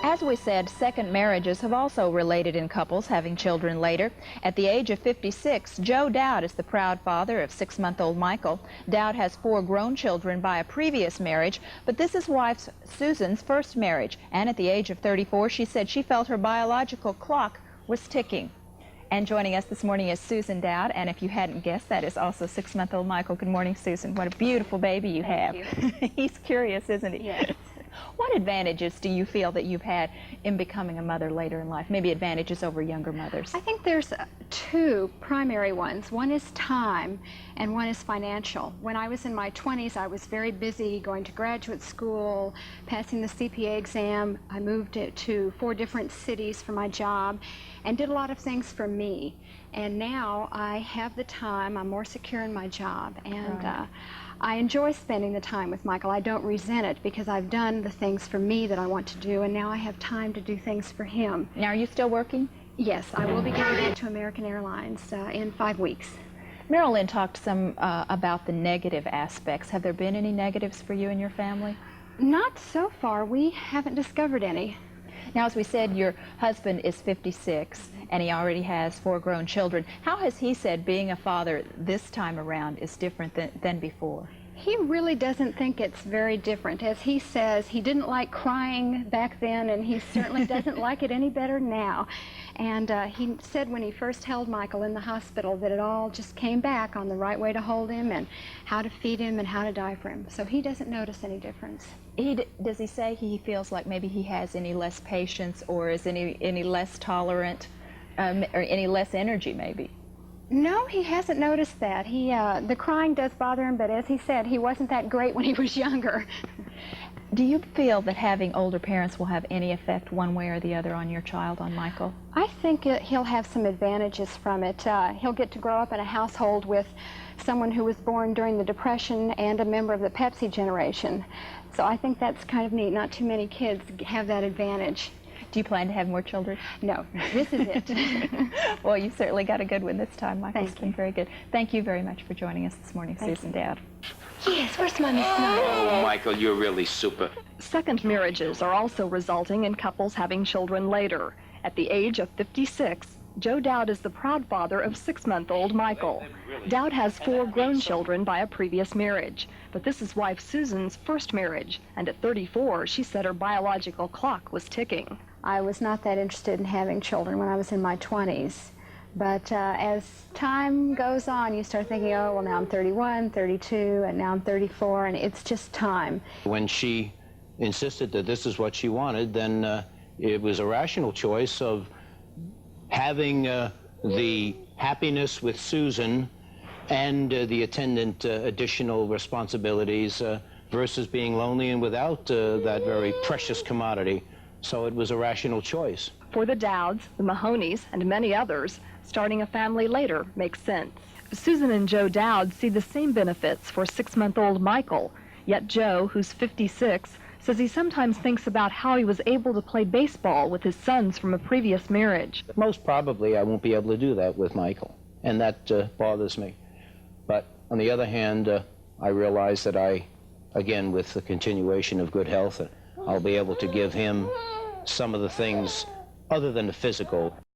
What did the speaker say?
As we said, second marriages have also related in couples having children later. At the age of 56, Joe Dowd is the proud father of 6-month-old Michael. Dowd has 4 grown children by a previous marriage, but this is wife Susan's first marriage. And at the age of 34, she said she felt her biological clock was ticking. And joining us this morning is Susan Dowd, and if you hadn't guessed, that is also 6-month-old Michael. Good morning, Susan. What a beautiful baby you have. Thank you. He's curious, isn't he? Yes. What advantages do you feel that you've had in becoming a mother later in life? Maybe advantages over younger mothers? I think there's 2 primary ones. One is time and one is financial. When I was in my 20s, I was very busy going to graduate school, passing the CPA exam. I moved to 4 different cities for my job and did a lot of things for me. And now I have the time. I'm more secure in my job. And right. I enjoy spending the time with Michael. I don't resent it because I've done the things for me that I want to do, and now I have time to do things for him. Now, are you still working? Yes, I will be getting back to American Airlines in 5 weeks. Marilyn talked some about the negative aspects. Have there been any negatives for you and your family? Not so far. We haven't discovered any. Now, as we said, your husband is 56, and he already has 4 grown children. How has he said being a father this time around is different than before? He really doesn't think it's very different. As he says, he didn't like crying back then, and he certainly doesn't like it any better now. And he said when he first held Michael in the hospital that it all just came back on the right way to hold him and how to feed him and how to diaper him. So he doesn't notice any difference. Does he say he feels like maybe he has any less patience or is any less tolerant or any less energy maybe? No, he hasn't noticed that. The crying does bother him, but as he said, he wasn't that great when he was younger. Do you feel that having older parents will have any effect one way or the other on your child, on Michael? I think he'll have some advantages from it. He'll get to grow up in a household with someone who was born during the Depression and a member of the Pepsi generation. So I think that's kind of neat. Not too many kids have that advantage. Do you plan to have more children? No, this is it. Well, you certainly got a good one this time, Michael. It's been Thank you. very good. Thank you very much for joining us this morning, Thank Susan you. Dowd. Yes, where's my Miss Snow? Oh, Michael, you're really super. Second marriages are also resulting in couples having children later. At the age of 56, Joe Dowd is the proud father of 6-month-old Michael. Dowd has 4 grown children by a previous marriage, but this is wife Susan's first marriage, and at 34, she said her biological clock was ticking. I was not that interested in having children when I was in my 20s. But as time goes on, you start thinking, oh, well, now I'm 31, 32, and now I'm 34, and it's just time. When she insisted that this is what she wanted, then it was a rational choice of having the happiness with Susan and the attendant additional responsibilities versus being lonely and without that very precious commodity. So it was a rational choice. For the Dowds, the Mahoneys, and many others, starting a family later makes sense. Susan and Joe Dowd see the same benefits for 6-month-old Michael, yet Joe, who's 56, says he sometimes thinks about how he was able to play baseball with his sons from a previous marriage. Most probably I won't be able to do that with Michael, and that bothers me. But on the other hand, I realize that again, with the continuation of good health, I'll be able to give him some of the things other than the physical.